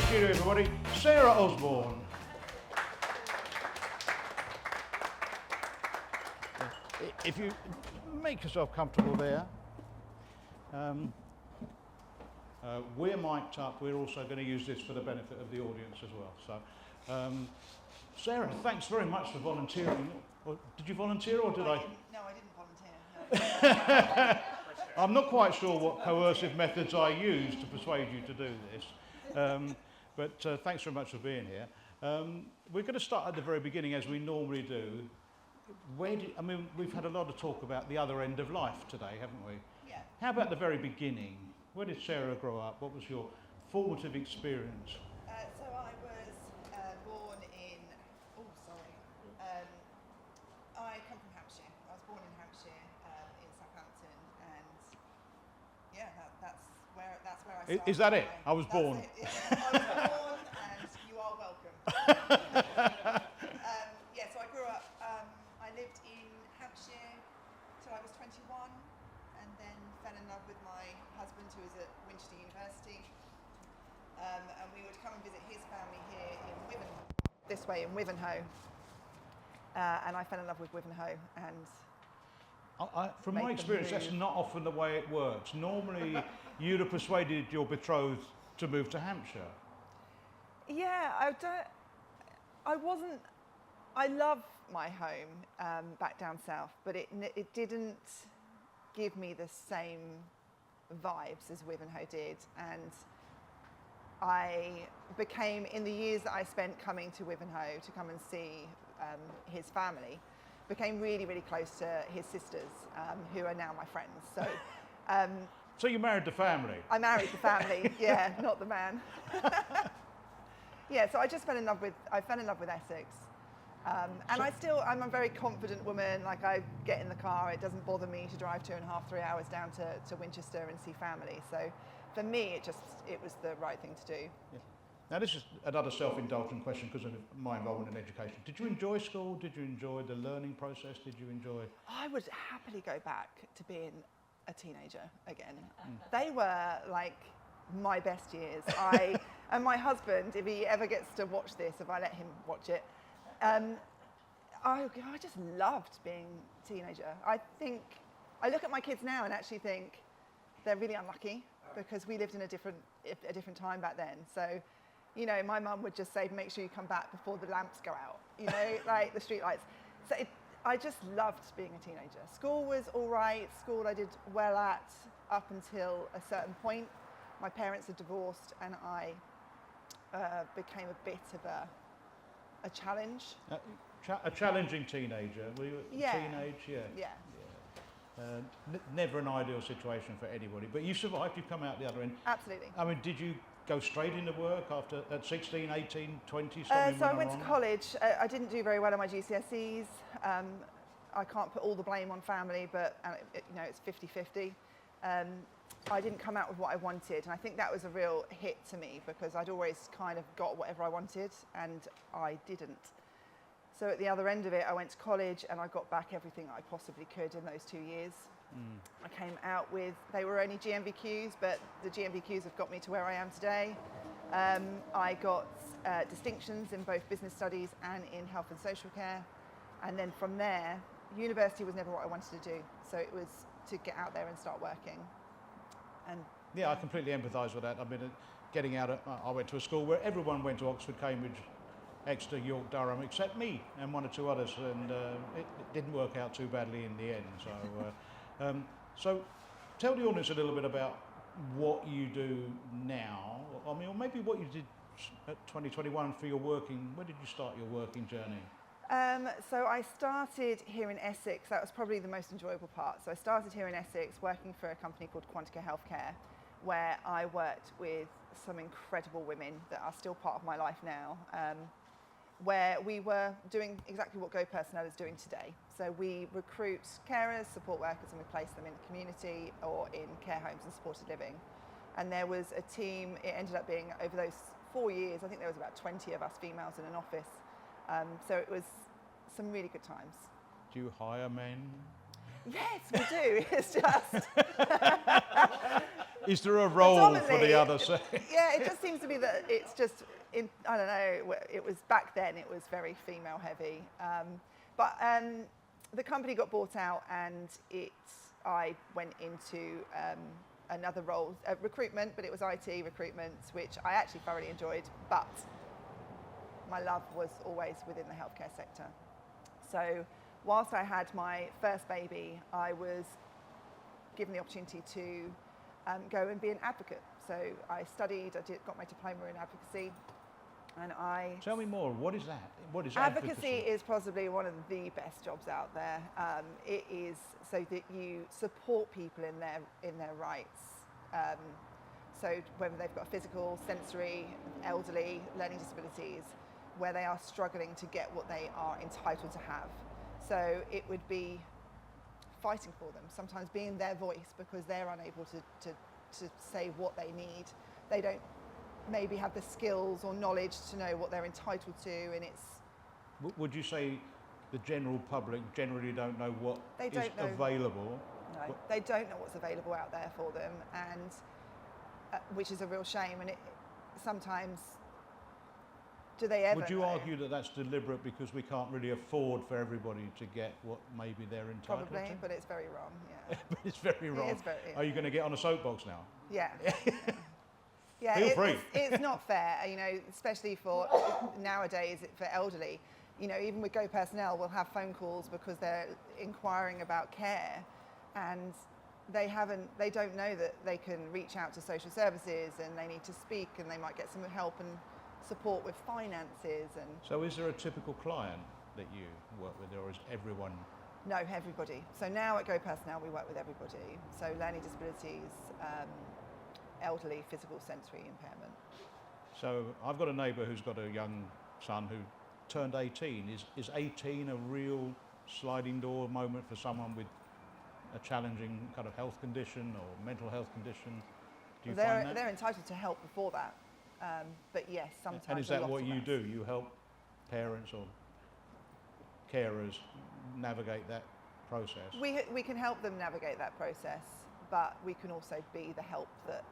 studio, everybody, Sarah Osborne. If you make yourself comfortable there. We're mic'd up. We're also going to use this for the benefit of the audience as well. So, Sarah, thanks very much for volunteering. Did you volunteer or did I? No, I didn't volunteer. No. I'm not quite sure what coercive methods I used to persuade you to do this, but thanks very much for being here. We're going to start at the very beginning, as we normally do. We've had a lot of talk about the other end of life today, haven't we? Yeah. How about the very beginning? Where did Sarah grow up? What was your formative experience? So I was born in. I come from Hampshire. I was born in Hampshire, in Southampton, and yeah, that's where I started. Is that it? I was born. It. Yeah, I was born, and you are welcome. So I grew up. I lived in Hampshire till I was 21, and then fell in love with my husband, who was at Winchester University, and we would come and visit his family here in Wivenhoe, and I fell in love with Wivenhoe, and from my experience, that's not often the way it works. Normally, you'd have persuaded your betrothed to move to Hampshire. Yeah, I wasn't. I love my home back down south, but it didn't give me the same vibes as Wivenhoe did, and I became, in the years that I spent coming to Wivenhoe to come and see his family, became really, really close to his sisters, who are now my friends. So, so you married the family? I married the family, yeah, not the man. Yeah, so I just fell in love with Essex. I'm a very confident woman. Like, I get in the car, it doesn't bother me to drive 2.5, 3 hours down to Winchester and see family. So for me, it was the right thing to do. Yeah. Now, this is another self-indulgent question because of my involvement in education. Did you enjoy school? Did you enjoy the learning process? Did you enjoy? I would happily go back to being a teenager again. They were like my best years. And my husband, if he ever gets to watch this, if I let him watch it, I just loved being a teenager. I look at my kids now and actually think they're really unlucky because we lived in a different time back then. So, you know, my mum would just say, make sure you come back before the lamps go out, you know, like the street lights. So I just loved being a teenager. School was all right. School I did well at up until a certain point. My parents had divorced and I became a bit of a challenge. A challenging teenager. Were you at teenage? Yeah. Never an ideal situation for anybody, but you survived. You've come out the other end. Absolutely. I mean, did you go straight into work at 16, 18, 20? So I went to college. I didn't do very well on my GCSEs. I can't put all the blame on family, but it's 50-50. I didn't come out with what I wanted, and I think that was a real hit to me because I'd always kind of got whatever I wanted, and I didn't. So at the other end of it, I went to college and I got back everything I possibly could in those 2 years. I came out with, they were only GMVQs, but the GMVQs have got me to where I am today. I got distinctions in both business studies and in health and social care. And then from there, university was never what I wanted to do. So it was to get out there and start working. And yeah, I completely empathise with that. I mean, getting out, I went to a school where everyone went to Oxford, Cambridge, Exeter, York, Durham, except me and one or two others, and it didn't work out too badly in the end. So tell the audience a little bit about what you do now. I mean, or maybe what you did at 2021 for your working. Where did you start your working journey? So I started here in Essex. That was probably the most enjoyable part. So I started here in Essex working for a company called Quantica Healthcare, where I worked with some incredible women that are still part of my life now, where we were doing exactly what Go Personnel is doing today. So we recruit carers, support workers, and we place them in the community or in care homes and supported living. And there was a team, it ended up being, over those 4 years, I think there was about 20 of us females in an office. So it was some really good times. Do you hire men? Yes, we do. It's just... Is there a role for the other sex? Yeah, it just seems to be that it's just, I don't know, it was back then, it was very female heavy. But the company got bought out and I went into another role, recruitment, but it was IT recruitment, which I actually thoroughly enjoyed, but my love was always within the healthcare sector. So whilst I had my first baby, I was given the opportunity to go and be an advocate. So I studied, got my diploma in advocacy, and I... Tell me more, what is that? What is advocacy? Advocacy Is possibly one of the best jobs out there. It is so that you support people in their rights. So whether they've got physical, sensory, elderly, learning disabilities, where they are struggling to get what they are entitled to have. So it would be fighting for them, sometimes being their voice because they're unable to say what they need. They don't maybe have the skills or knowledge to know what they're entitled to, and it's... Would you say the general public generally don't know what is available? No, they don't know what's available out there for them, and which is a real shame. And sometimes, do they ever Would you know? argue that that's deliberate because we can't really afford for everybody to get what maybe they're entitled to? Probably, but it's very wrong, yeah. But it's very wrong. It is very, yeah. Are you going to get on a soapbox now? Yeah. Yeah, Feel free. It's not fair, especially for nowadays for elderly. Even with Go Personnel, we'll have phone calls because they're inquiring about care, and they don't know that they can reach out to social services, and they need to speak, and they might get some help and support with finances. And so is there a typical client that you work with, or is everyone? No, everybody. So now at Go Personnel, we work with everybody. So learning disabilities, elderly, physical, sensory impairment. So I've got a neighbour who's got a young son who turned 18. Is 18 a real sliding door moment for someone with a challenging kind of health condition or mental health condition? Do you find that? They're entitled to help before that. But yes, sometimes. And is that what you do? You help parents or carers navigate that process? We can help them navigate that process, but we can also be the help that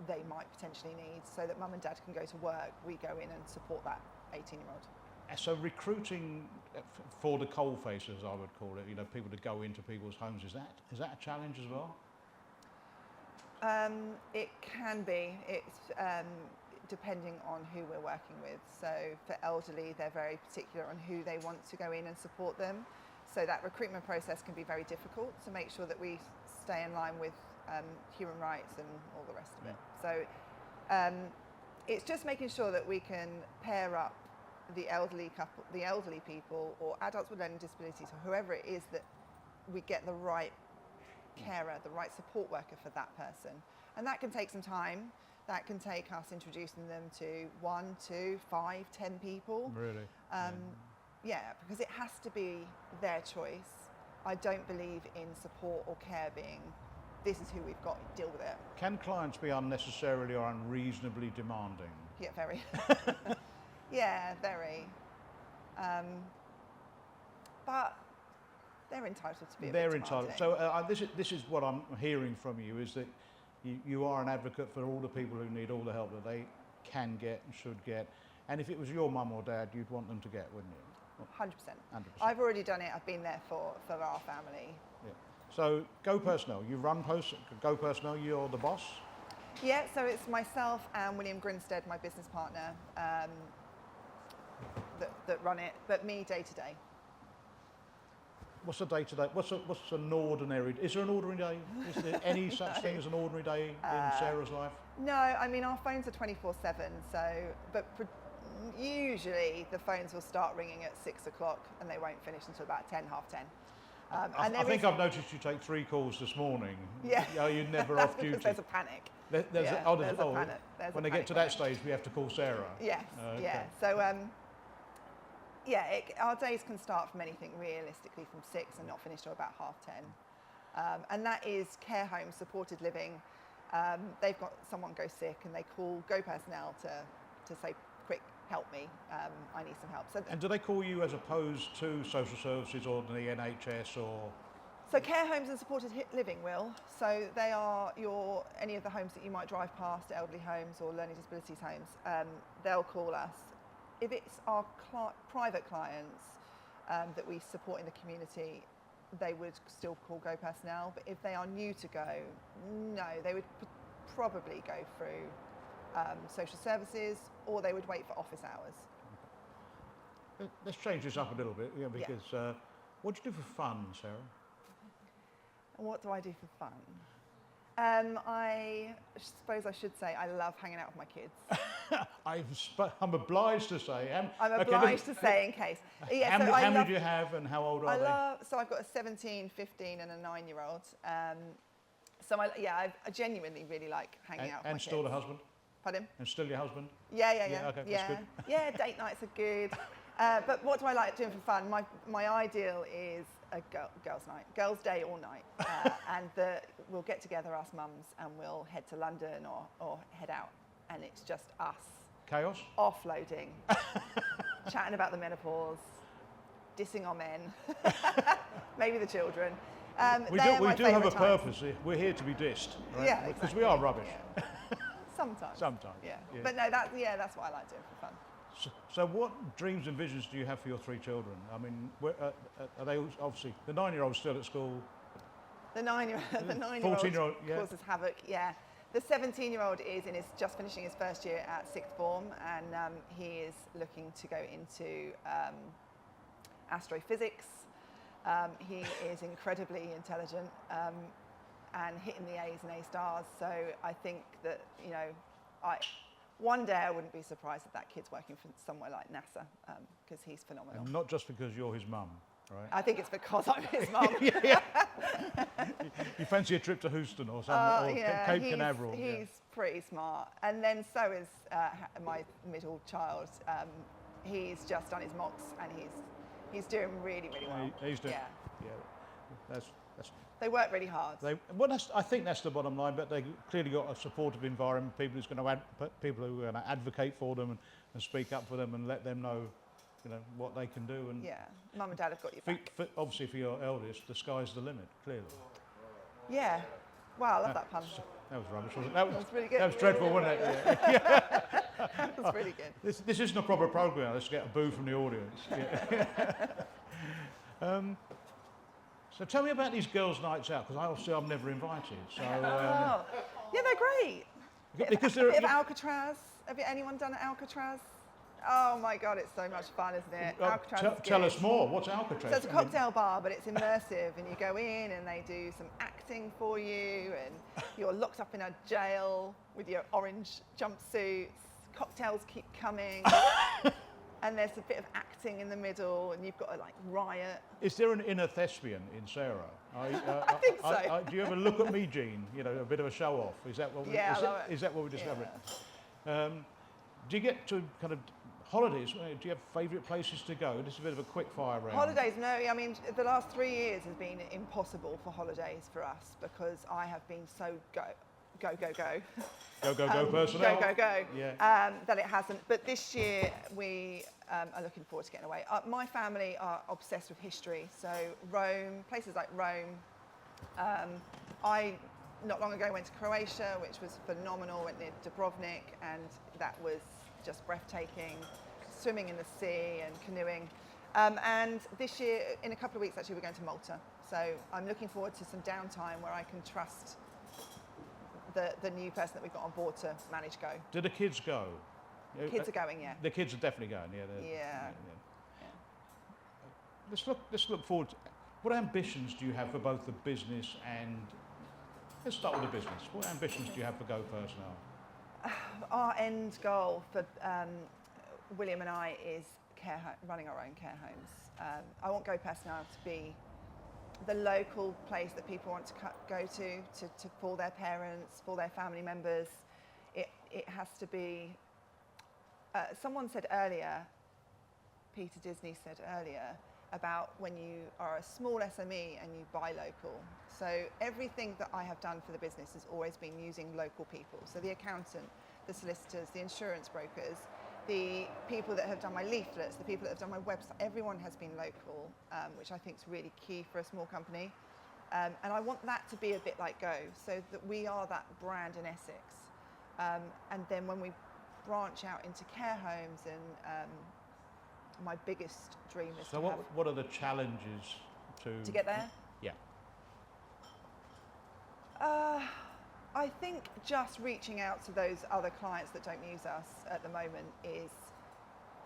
they might potentially need, so that mum and dad can go to work. We go in and support that 18-year-old. So recruiting for the coal faces, I would call it, people to go into people's homes, is that a challenge as well? It can be. It's depending on who we're working with. So for elderly, they're very particular on who they want to go in and support them. So that recruitment process can be very difficult to make sure that we stay in line with human rights and all the rest of it. So it's just making sure that we can pair up the elderly couple, the elderly people, or adults with learning disabilities, or whoever it is, that we get the right carer, the right support worker for that person. And that can take some time. That can take us introducing them to 1, 2, 5, 10 people. Really? Yeah, because it has to be their choice. I don't believe in support or care being, this is who we've got, deal with it. Can clients be unnecessarily or unreasonably demanding? Yeah, very. Yeah, very. But they're entitled to be a bit demanding. So this is what I'm hearing from you, is that you are an advocate for all the people who need all the help that they can get and should get. And if it was your mum or dad, you'd want them to get, wouldn't you? 100%. I've already done it. I've been there for our family. Yeah. So Go Personnel, you run Go Personnel, you're the boss? Yeah, so it's myself and William Grinstead, my business partner, that run it, but me day to day. What's a day to day? What's an ordinary? Is there an ordinary day? Is there any such thing as an ordinary day in Sarah's life? No, I mean our phones are 24/7. So, usually the phones will start ringing at 6 o'clock and they won't finish until about 10, half 10. I think I've noticed you take 3 calls this morning. Yeah. You're never off duty. Because there's a panic. There's a panic. When they get to that stage, we have to call Sarah. Yes. Okay. Yeah. So our days can start from anything realistically from 6 and not finish till about half 10. And that is care home, supported living. They've got someone go sick and they call Go Personnel to say, quick, help me, I need some help. So and do they call you as opposed to social services or the NHS or So care homes and supported living will. So they are any of the homes that you might drive past, elderly homes or learning disabilities homes. They'll call us. If it's our private clients that we support in the community, they would still call Go personnel. But if they are new to Go, no, they would probably go through social services, or they would wait for office hours. Let's change this up a little bit, because what do you do for fun, Sarah? And what do I do for fun? I suppose I should say I love hanging out with my kids. I'm obliged to say. I'm obliged to say in case. Yeah, how many do you have and how old are they? So I've got a 17, 15 and a 9-year-old. I genuinely really like hanging out with my kids. And still the husband? Pardon? And still your husband? Yeah. Okay, that's good. Yeah, date nights are good. But what do I like doing for fun? My ideal is a girls' night, girls' day all night, and we'll get together, us mums, and we'll head to London or head out, and it's just us. Chaos? Offloading, chatting about the menopause, dissing our men, maybe the children. We do have a purpose. We're here to be dissed, right? Yeah, Because exactly. we are rubbish. Yeah. Sometimes. Yeah. But no, that's what I like doing for fun. So what dreams and visions do you have for your 3 children? I mean, are they obviously, the 9-year-old's still at school? The 9-year-old 14-year-old, yeah. causes havoc, yeah. The 17-year-old is just finishing his first year at 6th form, and he is looking to go into astrophysics. He is incredibly intelligent and hitting the A's and A stars. So I think that, one day I wouldn't be surprised if that kid's working for somewhere like NASA, because he's phenomenal. And not just because you're his mum, right? I think it's because I'm his mum. Yeah. You fancy a trip to Houston or something, or Cape Canaveral? He's pretty smart. And then so is my middle child. He's just done his mocks and he's doing really, really well. He's doing, yeah. That's They work really hard. I think that's the bottom line, but they clearly got a supportive environment, people who are going to advocate for them and speak up for them and let them know, what they can do. And yeah, mum and dad have got your back. Obviously for your eldest, the sky's the limit, clearly. Yeah. Wow, I love that pun. That was rubbish, wasn't it? That was really good. That was dreadful, wasn't it? Yeah. That was really good. This isn't a proper programme. Let's get a boo from the audience. Yeah. So tell me about these girls' nights out, because I'm never invited. So yeah, they're great. Because they're a bit of Alcatraz. Have anyone done Alcatraz? Oh my God, it's so much fun, isn't it? Alcatraz. Tell us more. What's Alcatraz? So it's a cocktail bar, but it's immersive, and you go in and they do some acting for you, and you're locked up in a jail with your orange jumpsuits. Cocktails keep coming. And there's a bit of acting in the middle, and you've got to riot. Is there an inner thespian in Sarah? I think so. Do you ever look at me, Jean? A bit of a show off. Is that what? Is that what we discovered? Yeah. Do you get to kind of holidays? Do you have favourite places to go? This is a bit of a quick fire round. Holidays? No. I mean, the last 3 years has been impossible for holidays for us because I have been so go personnel. Go. Yeah. That it hasn't. But this year we are looking forward to getting away. My family are obsessed with history, so Rome, places like Rome. I not long ago went to Croatia, which was phenomenal. Went near Dubrovnik, and that was just breathtaking. Swimming in the sea and canoeing. And this year, in a couple of weeks, actually, we're going to Malta. So I'm looking forward to some downtime where I can trust the new person that we've got on board to manage Go. Do the kids go? Kids are going, yeah. The kids are definitely going, yeah. Yeah. Let's look forward. What ambitions do you have for both the business and? Let's start with the business. What ambitions do you have for Go personnel? Our end goal for William and I is running our own care homes. I want Go personnel to be the local place that people want to go to for their parents, for their family members. It has to be. Someone said earlier, Peter Disney said earlier, about when you are a small SME and you buy local. So everything that I have done for the business has always been using local people. So the accountant, the solicitors, the insurance brokers, the people that have done my leaflets, the people that have done my website, everyone has been local, which I think is really key for a small company. And I want that to be a bit like Go, so that we are that brand in Essex. And then when we branch out into care homes, and my biggest dream is So what are the challenges to get there? Yeah. I think just reaching out to those other clients that don't use us at the moment is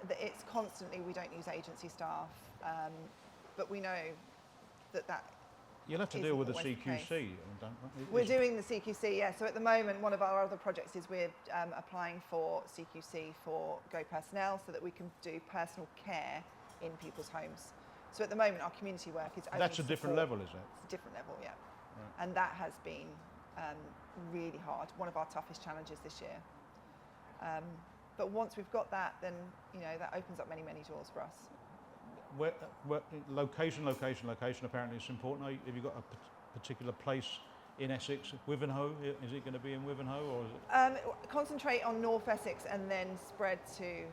that it's constantly, we don't use agency staff, but we know that You'll have to deal with the isn't always CQC, the case. don't you? We're doing the CQC, yeah. So at the moment, one of our other projects is we're applying for CQC for Go personnel, so that we can do personal care in people's homes. So at the moment, our community work is only That's a different level, is it? It's a different level, yeah. Right. And that has been really hard, one of our toughest challenges this year. But once we've got that, then that opens up many, many doors for us. Where, location apparently is important. Have you got a particular place in Essex? Wivenhoe, is it going to be in Wivenhoe, or is it? Concentrate on North Essex and then spread to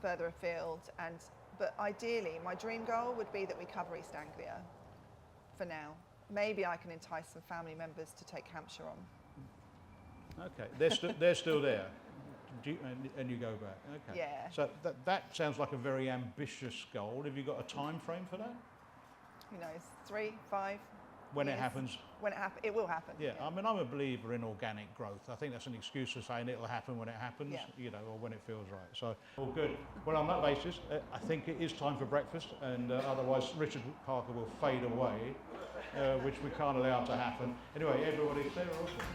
further afield. But ideally, my dream goal would be that we cover East Anglia for now. Maybe I can entice some family members to take Hampshire on. Okay, they're still there. And you go back. Okay. Yeah. So that sounds like a very ambitious goal. Have you got a time frame for that? Who knows? 3, 5. When years. it happens? When it will happen. Yeah. I mean, I'm a believer in organic growth. I think that's an excuse for saying it'll happen when it happens, or when it feels right. So, all good. Well, on that basis, I think it is time for breakfast, and otherwise Richard Parker will fade away, which we can't allow to happen. Anyway, everybody, Sarah Osborne.